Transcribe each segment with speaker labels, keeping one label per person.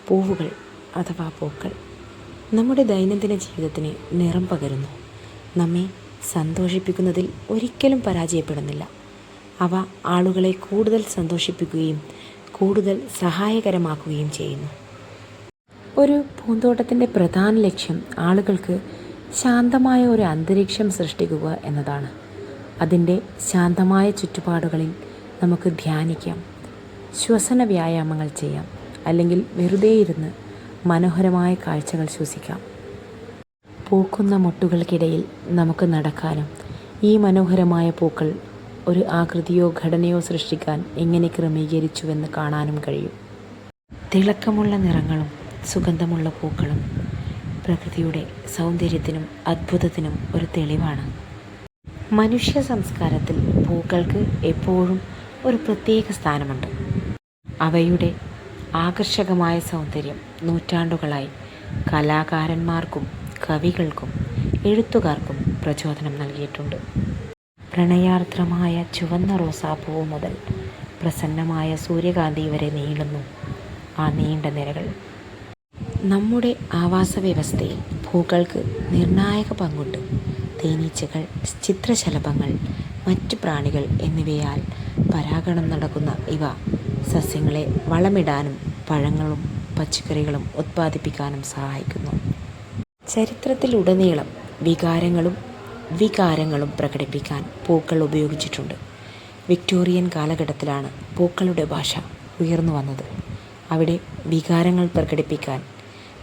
Speaker 1: പൂവുകൾ അഥവാ പൂക്കൾ നമ്മുടെ ദൈനംദിന ജീവിതത്തിന് നിറം പകരുന്നു. നമ്മെ സന്തോഷിപ്പിക്കുന്നതിൽ ഒരിക്കലും പരാജയപ്പെടുന്നില്ല. അവ ആളുകളെ കൂടുതൽ സന്തോഷിപ്പിക്കുകയും കൂടുതൽ സഹായകരമാക്കുകയും ചെയ്യുന്നു. ഒരു പൂന്തോട്ടത്തിൻ്റെ പ്രധാന ലക്ഷ്യം ആളുകൾക്ക് ശാന്തമായ ഒരു അന്തരീക്ഷം സൃഷ്ടിക്കുക എന്നതാണ്. അതിൻ്റെ ശാന്തമായ ചുറ്റുപാടുകളിൽ നമുക്ക് ധ്യാനിക്കാം, ശ്വസന വ്യായാമങ്ങൾ ചെയ്യാം, അല്ലെങ്കിൽ വെറുതെ ഇരുന്ന് മനോഹരമായ കാഴ്ചകൾ ശ്വസിക്കാം. പൂക്കുന്ന മൊട്ടുകൾക്കിടയിൽ നമുക്ക് നടക്കാനും ഈ മനോഹരമായ പൂക്കൾ ഒരു ആകൃതിയോ ഘടനയോ സൃഷ്ടിക്കാൻ എങ്ങനെ ക്രമീകരിച്ചുവെന്ന് കാണാനും കഴിയും. തിളക്കമുള്ള നിറങ്ങളും സുഗന്ധമുള്ള പൂക്കളും പ്രകൃതിയുടെ സൗന്ദര്യത്തിനും അദ്ഭുതത്തിനും ഒരു തെളിവാണ്. മനുഷ്യ സംസ്കാരത്തിൽ പൂക്കൾക്ക് എപ്പോഴും ഒരു പ്രത്യേക സ്ഥാനമുണ്ട്. അവയുടെ ആകർഷകമായ സൗന്ദര്യം നൂറ്റാണ്ടുകളായി കലാകാരന്മാർക്കും കവികൾക്കും എഴുത്തുകാർക്കും പ്രചോദനം നൽകിയിട്ടുണ്ട്. പ്രണയാർദ്രമായ ചുവന്ന റോസാപ്പൂവ് മുതൽ പ്രസന്നമായ സൂര്യകാന്തി വരെ നീളുന്നു ആ നീണ്ട നിരകൾ. നമ്മുടെ ആവാസ വ്യവസ്ഥയിൽ പൂക്കൾക്ക് നിർണായക പങ്കുണ്ട്. തേനീച്ചകൾ, ചിത്രശലഭങ്ങൾ, മറ്റ് പ്രാണികൾ എന്നിവയാൽ പരാഗണം നടക്കുന്ന ഇവ സസ്യങ്ങളെ വളമിടാനും പഴങ്ങളും പച്ചക്കറികളും ഉത്പാദിപ്പിക്കാനും സഹായിക്കുന്നു. ചരിത്രത്തിലുടനീളം വികാരങ്ങളും പ്രകടിപ്പിക്കാൻ പൂക്കൾ ഉപയോഗിച്ചിട്ടുണ്ട്. വിക്ടോറിയൻ കാലഘട്ടത്തിലാണ് പൂക്കളുടെ ഭാഷ ഉയർന്നു വന്നത്. അവിടെ വികാരങ്ങൾ പ്രകടിപ്പിക്കാൻ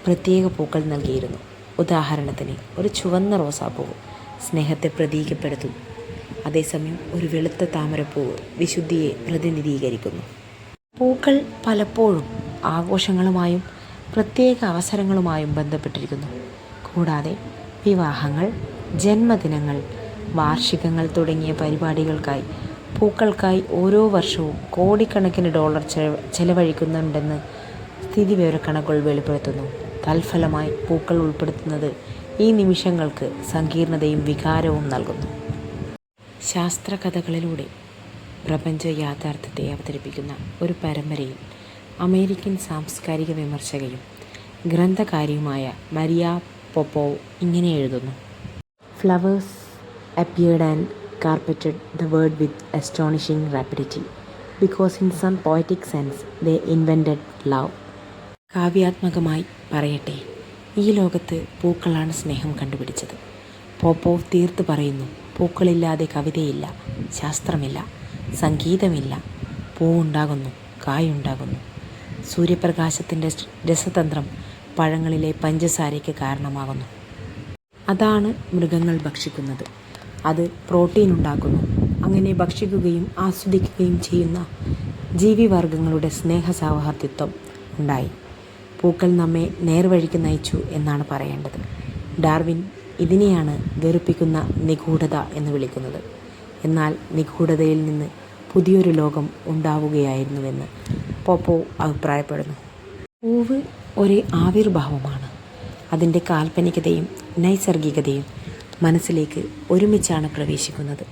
Speaker 1: പ്രത്യേക പൂക്കൾ നൽകിയിരുന്നു. ഉദാഹരണത്തിന്, ഒരു ചുവന്ന റോസാപ്പൂവ് സ്നേഹത്തെ പ്രതീകപ്പെടുത്തുന്നു. അതേസമയം ഒരു വെളുത്ത താമരപ്പൂവ് വിശുദ്ധിയെ പ്രതിനിധീകരിക്കുന്നു. പൂക്കൾ പലപ്പോഴും ആഘോഷങ്ങളുമായും പ്രത്യേക അവസരങ്ങളുമായും ബന്ധപ്പെട്ടിരിക്കുന്നു. കൂടാതെ വിവാഹങ്ങൾ, ജന്മദിനങ്ങൾ, വാർഷികങ്ങൾ തുടങ്ങിയ പരിപാടികൾക്കായി പൂക്കൾക്കായി ഓരോ വർഷവും കോടിക്കണക്കിന് ഡോളർ ചെലവഴിക്കുന്നുണ്ടെന്ന് സ്ഥിതിവിവരക്കണക്കുകൾ വെളിപ്പെടുത്തുന്നു. തൽഫലമായി പൂക്കൾ ഉൾപ്പെടുത്തുന്നത് ഈ നിമിഷങ്ങൾക്ക് സങ്കീർണതയും വികാരവും നൽകുന്നു. ശാസ്ത്രകഥകളിലൂടെ പ്രപഞ്ച യാഥാർത്ഥ്യത്തെ അവതരിപ്പിക്കുന്ന ഒരു പരമ്പരയിൽ അമേരിക്കൻ സാംസ്കാരിക വിമർശകയും ഗ്രന്ഥകാരിയുമായ മരിയ പോപ്പോവ് ഇങ്ങനെ എഴുതുന്നു: flowers appeared and carpeted the world with astonishing rapidity, because in some poetic sense they invented love. കാവ്യാത്മകമായി പറയട്ടെ, ഈ ലോകത്ത് പൂക്കളാണ് സ്നേഹം കണ്ടുപിടിച്ചത്. പോപ്പോവ് തീർത്ത് പറയുന്നു, പൂക്കളില്ലാതെ കവിതയില്ല, ശാസ്ത്രമില്ല, സംഗീതമില്ല. പൂവുണ്ടാകുന്നു, കായുണ്ടാകുന്നു. സൂര്യപ്രകാശത്തിൻ്റെ രസതന്ത്രം പഴങ്ങളിലെ പഞ്ചസാരയ്ക്ക് കാരണമാകുന്നു. അതാണ് മൃഗങ്ങൾ ഭക്ഷിക്കുന്നത്. അത് പ്രോട്ടീൻ ഉണ്ടാക്കുന്നു. അങ്ങനെ ഭക്ഷിക്കുകയും ആസ്വദിക്കുകയും ചെയ്യുന്ന ജീവിവർഗങ്ങളുടെ സ്നേഹസൗഹാർദ്ദത്വം ഉണ്ടായി. പൂക്കൾ നമ്മെ നേർവഴിക്ക് നയിച്ചു എന്നാണ് പറയേണ്ടത്. ഡാർവിൻ ഇതിനെയാണ് വെറുപ്പിക്കുന്ന നിഗൂഢത എന്ന് വിളിക്കുന്നത്. എന്നാൽ നിഗൂഢതയിൽ നിന്ന് പുതിയൊരു ലോകം ഉണ്ടാവുകയായിരുന്നുവെന്ന് പോപ്പോവ് അഭിപ്രായപ്പെടുന്നു. പൂവ് ഒരു ആവിർഭാവമാണ്. അതിൻ്റെ കാൽപ്പനികതയും നൈസർഗികതയും മനസ്സിലേക്ക് ഒരുമിച്ചാണ് പ്രവേശിക്കുന്നത്.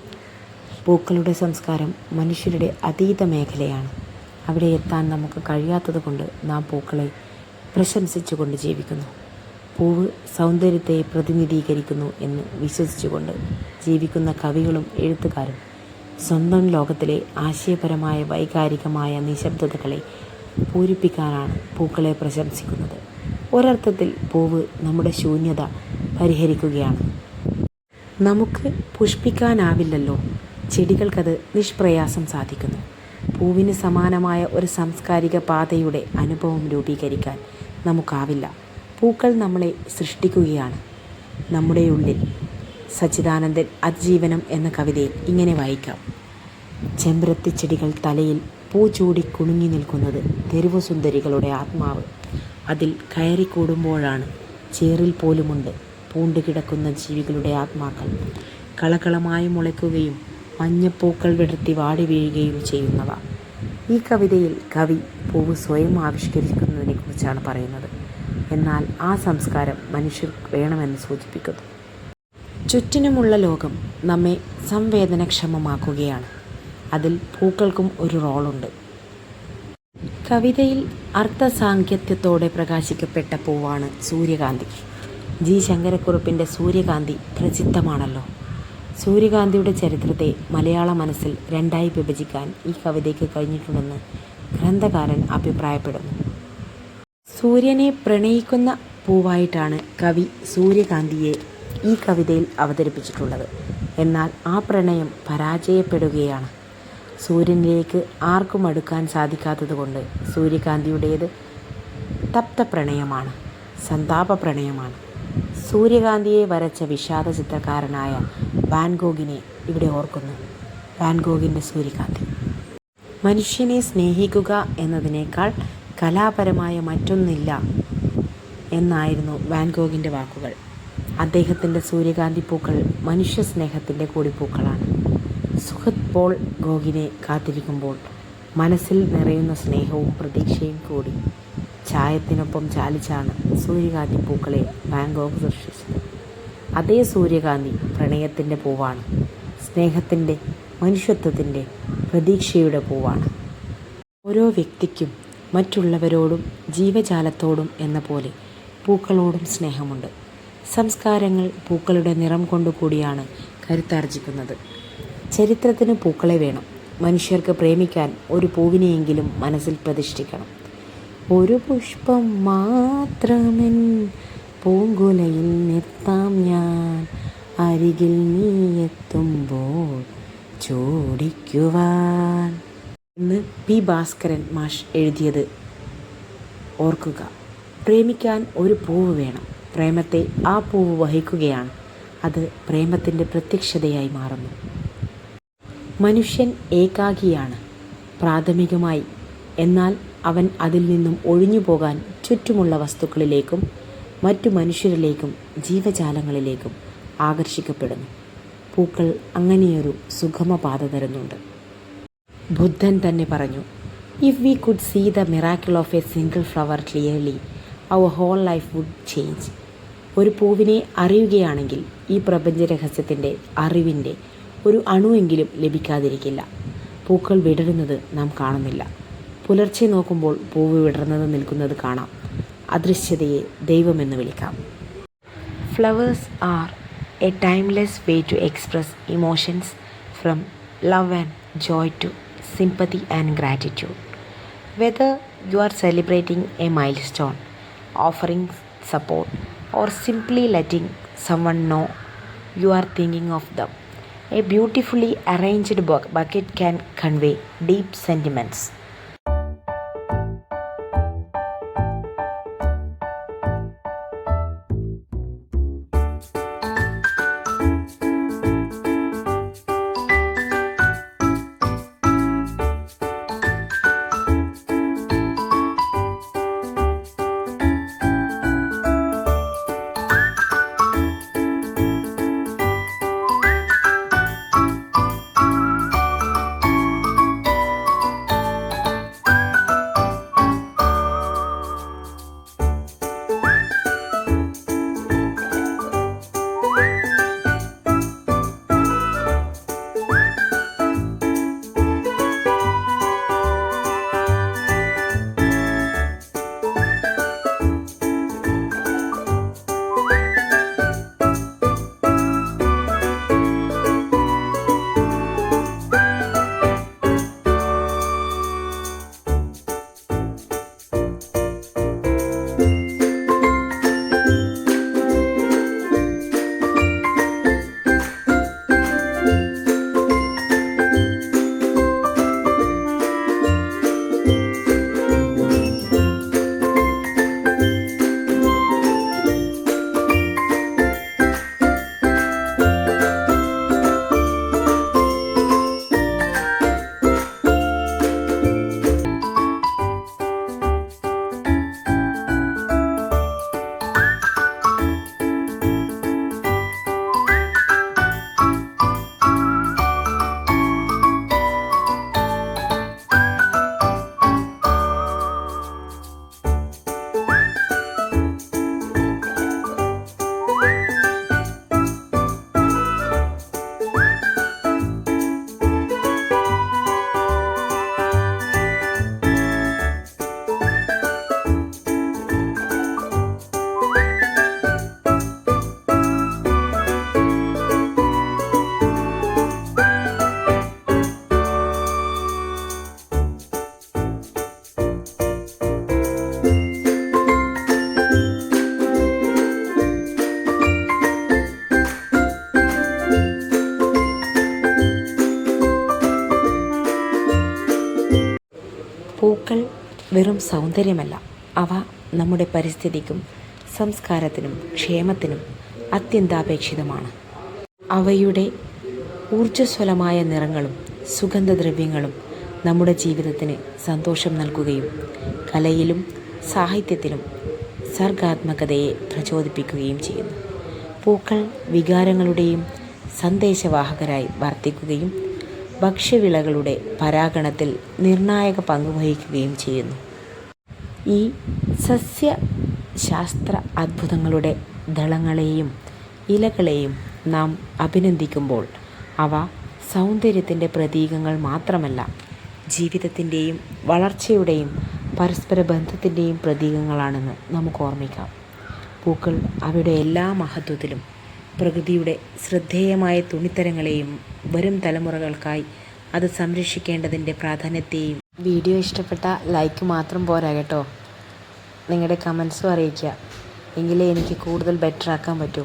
Speaker 1: പൂക്കളുടെ സംസ്കാരം മനുഷ്യരുടെ അതീത മേഖലയാണ്. അവിടെ എത്താൻ നമുക്ക് കഴിയാത്തതുകൊണ്ട് നാം പൂക്കളെ പ്രശംസിച്ചുകൊണ്ട് ജീവിക്കുന്നു. പൂവ് സൗന്ദര്യത്തെ പ്രതിനിധീകരിക്കുന്നു എന്ന് വിശ്വസിച്ചുകൊണ്ട് ജീവിക്കുന്ന കവികളും എഴുത്തുകാരും സ്വന്തം ലോകത്തിലെ ആശയപരമായ വൈകാരികമായ നിശബ്ദതകളെ പൂരിപ്പിക്കാനാണ് പൂക്കളെ പ്രശംസിക്കുന്നത്. ഒരർത്ഥത്തിൽ പൂവ് നമ്മുടെ ശൂന്യത പരിഹരിക്കുകയാണ്. നമുക്ക് പുഷ്പിക്കാനാവില്ലല്ലോ, ചെടികൾക്കത് നിഷ്പ്രയാസം സാധിക്കുന്നു. പൂവിന് സമാനമായ ഒരു സാംസ്കാരിക പാതയുടെ അനുഭവം രൂപീകരിക്കാൻ നമുക്കാവില്ല. പൂക്കൾ നമ്മളെ സൃഷ്ടിക്കുകയാണ്. നമ്മുടെ ഉള്ളിൽ സച്ചിദാനന്ദൻ അതിജീവനം എന്ന കവിതയിൽ ഇങ്ങനെ വായിക്കാം: ചെമ്പരത്തിച്ചെടികൾ തലയിൽ പൂ ചൂടി കുണുങ്ങി നിൽക്കുന്നത് തെരുവു സുന്ദരികളുടെ ആത്മാവ്. അതിൽ കയറിക്കൂടുമ്പോഴാണ് ചേറിൽ പോലുമുണ്ട് പൂണ്ടുകിടക്കുന്ന ജീവികളുടെ ആത്മാക്കൾ, കളകളമായി മുളയ്ക്കുകയും മഞ്ഞപ്പൂക്കൾ വിടർത്തി വാടി വീഴുകയും ചെയ്യുന്നവ. ഈ കവിതയിൽ കവി പൂവ് സ്വയം ആവിഷ്കരിക്കുന്നതിനെക്കുറിച്ചാണ് പറയുന്നത്. എന്നാൽ ആ സംസ്കാരം മനുഷ്യർ വേണമെന്ന് സൂചിപ്പിക്കുന്നു. ചുറ്റിനുമുള്ള ലോകം നമ്മെ സംവേദനക്ഷമമാക്കുകയാണ്. അതിൽ പൂക്കൾക്കും ഒരു റോളുണ്ട്. കവിതയിൽ അർത്ഥസാങ്കത്യത്തോടെ പ്രകാശിക്കപ്പെട്ട പൂവാണ് സൂര്യകാന്തി. ജി ശങ്കരക്കുറുപ്പിൻ്റെ സൂര്യകാന്തി പ്രസിദ്ധമാണല്ലോ. സൂര്യകാന്തിയുടെ ചരിത്രത്തെ മലയാള മനസ്സിൽ രണ്ടായി വിഭജിക്കാൻ ഈ കവിതയ്ക്ക് കഴിഞ്ഞിട്ടുണ്ടെന്ന് ഗ്രന്ഥകാരൻ അഭിപ്രായപ്പെടുന്നു. സൂര്യനെ പ്രണയിക്കുന്ന പൂവായിട്ടാണ് കവി സൂര്യകാന്തിയെ ഈ കവിതയിൽ അവതരിപ്പിച്ചിട്ടുള്ളത്. എന്നാൽ ആ പ്രണയം പരാജയപ്പെടുകയാണ്. സൂര്യനിലേക്ക് ആർക്കും അടുക്കാൻ സാധിക്കാത്തതുകൊണ്ട് സൂര്യകാന്തിയുടേത് തപ്തപ്രണയമാണ്, സന്താപ പ്രണയമാണ്. സൂര്യകാന്തിയെ വരച്ച വിഷാദ ചിത്രകാരനായ വാൻഗോഗിനെ ഇവിടെ ഓർക്കുന്നു. വാൻഗോഗിൻ്റെ സൂര്യകാന്തി. മനുഷ്യനെ സ്നേഹിക്കുക എന്നതിനേക്കാൾ കലാപരമായ മറ്റൊന്നില്ല എന്നായിരുന്നു വാൻഗോഗിൻ്റെ വാക്കുകൾ. അദ്ദേഹത്തിൻ്റെ സൂര്യകാന്തി പൂക്കൾ മനുഷ്യ സ്നേഹത്തിൻ്റെ കൂടിപ്പൂക്കളാണ്. സുഹൃത്ത് പോൾ ഗോഗിനെ കാത്തിരിക്കുമ്പോൾ മനസ്സിൽ നിറയുന്ന സ്നേഹവും പ്രതീക്ഷയും കൂടി ചായത്തിനൊപ്പം ചാലിച്ചാണ് സൂര്യകാന്തി പൂക്കളെ വാൻഗോഗ് സൃഷ്ടിച്ചത്. അതേ സൂര്യകാന്തി പ്രണയത്തിൻ്റെ പൂവാണ്, സ്നേഹത്തിൻ്റെ, മനുഷ്യത്വത്തിൻ്റെ, പ്രതീക്ഷയുടെ പൂവാണ്. ഓരോ വ്യക്തിക്കും മറ്റുള്ളവരോടും ജീവജാലത്തോടും എന്ന പോലെ പൂക്കളോടും സ്നേഹമുണ്ട്. സംസ്കാരങ്ങൾ പൂക്കളുടെ നിറം കൊണ്ടുകൂടിയാണ് കരുത്താർജിക്കുന്നത്. ചരിത്രത്തിന് പൂക്കളെ വേണം. മനുഷ്യർക്ക് പ്രേമിക്കാൻ ഒരു പൂവിനെയെങ്കിലും മനസ്സിൽ പ്രതിഷ്ഠിക്കണം. ഒരു പുഷ്പം മാത്രമെൻ പൂങ്കുലയിൽ നിർത്താം ഞാൻ, അരികിൽ നീ എത്തുമ്പോൾ ചൂടിക്കുവാൻ എന്ന് പി ഭാസ്കരൻ മാഷ് എഴുതിയത് ഓർക്കുക. പ്രേമിക്കാൻ ഒരു പൂവ് വേണം. പ്രേമത്തെ ആ പൂവ് വഹിക്കുകയാണ്. അത് പ്രേമത്തിൻ്റെ പ്രത്യക്ഷതയായി മാറുന്നു. മനുഷ്യൻ ഏകാകിയാണ് പ്രാഥമികമായി. എന്നാൽ അവൻ അതിൽ നിന്നും ഒഴിഞ്ഞു പോകാൻ ചുറ്റുമുള്ള വസ്തുക്കളിലേക്കും മറ്റു മനുഷ്യരിലേക്കും ജീവജാലങ്ങളിലേക്കും ആകർഷിക്കപ്പെടുന്നു. പൂക്കൾ അങ്ങനെയൊരു സുഗമപാത തരുന്നുണ്ട്. ബുദ്ധൻ തന്നെ പറഞ്ഞു, if we could see the miracle of a single flower clearly our whole life would change. ഒരു പൂവിനെ അറിയുകയാണെങ്കിൽ ഈ പ്രപഞ്ച രഹസ്യത്തിൻ്റെ അറിവിൻ്റെ ഒരു അണുവെങ്കിലും ലഭിക്കാതിരിക്കില്ല. പൂക്കൾ വിടരുന്നത് നാം കാണുന്നില്ല. പുലർച്ചെ നോക്കുമ്പോൾ പൂവ് വിടർന്നത് നിൽക്കുന്നത് കാണാം. അദൃശ്യതയെ ദൈവമെന്ന് വിളിക്കാം. Flowers are a timeless way to express emotions from love and joy to sympathy and gratitude. Whether you are celebrating a milestone, offering support, or simply letting someone know you are thinking of them, a beautifully arranged bucket can convey deep sentiments. വെറും സൗന്ദര്യമല്ല, അവ നമ്മുടെ പരിസ്ഥിതിക്കും സംസ്കാരത്തിനും ക്ഷേമത്തിനും അത്യന്താപേക്ഷിതമാണ്. അവയുടെ ഊർജ്ജസ്വലമായ നിറങ്ങളും സുഗന്ധദ്രവ്യങ്ങളും നമ്മുടെ ജീവിതത്തിന് സന്തോഷം നൽകുകയും കലയിലും സാഹിത്യത്തിലും സർഗാത്മകതയെ പ്രചോദിപ്പിക്കുകയും ചെയ്യുന്നു. പൂക്കൾ വികാരങ്ങളുടെയും സന്ദേശവാഹകരായി വർത്തിക്കുകയും ഭക്ഷ്യവിളകളുടെ പരാഗണത്തിൽ നിർണായക പങ്കുവഹിക്കുകയും ചെയ്യുന്നു. ഈ സസ്യശാസ്ത്ര അത്ഭുതങ്ങളുടെ ദളങ്ങളെയും ഇലകളെയും നാം അഭിനന്ദിക്കുമ്പോൾ അവ സൗന്ദര്യത്തിൻ്റെ പ്രതീകങ്ങൾ മാത്രമല്ല, ജീവിതത്തിൻ്റെയും വളർച്ചയുടെയും പരസ്പര ബന്ധത്തിൻ്റെയും പ്രതീകങ്ങളാണെന്ന് നമുക്ക് ഓർമ്മിക്കാം. പൂക്കൾ അവയുടെ എല്ലാ മഹത്വത്തിലും പ്രകൃതിയുടെ ശ്രദ്ധേയമായ തുണിത്തരങ്ങളെയും വരും തലമുറകൾക്കായി അത് സംരക്ഷിക്കേണ്ടതിൻ്റെ പ്രാധാന്യത്തെയും. വീഡിയോ ഇഷ്ടപ്പെട്ട ലൈക്ക് മാത്രം പോരാ കേട്ടോ, നിങ്ങളുടെ കമൻസും അറിയിക്കുക. എങ്കിലേ എനിക്ക് കൂടുതൽ ബെറ്റർ ആക്കാൻ പറ്റൂ.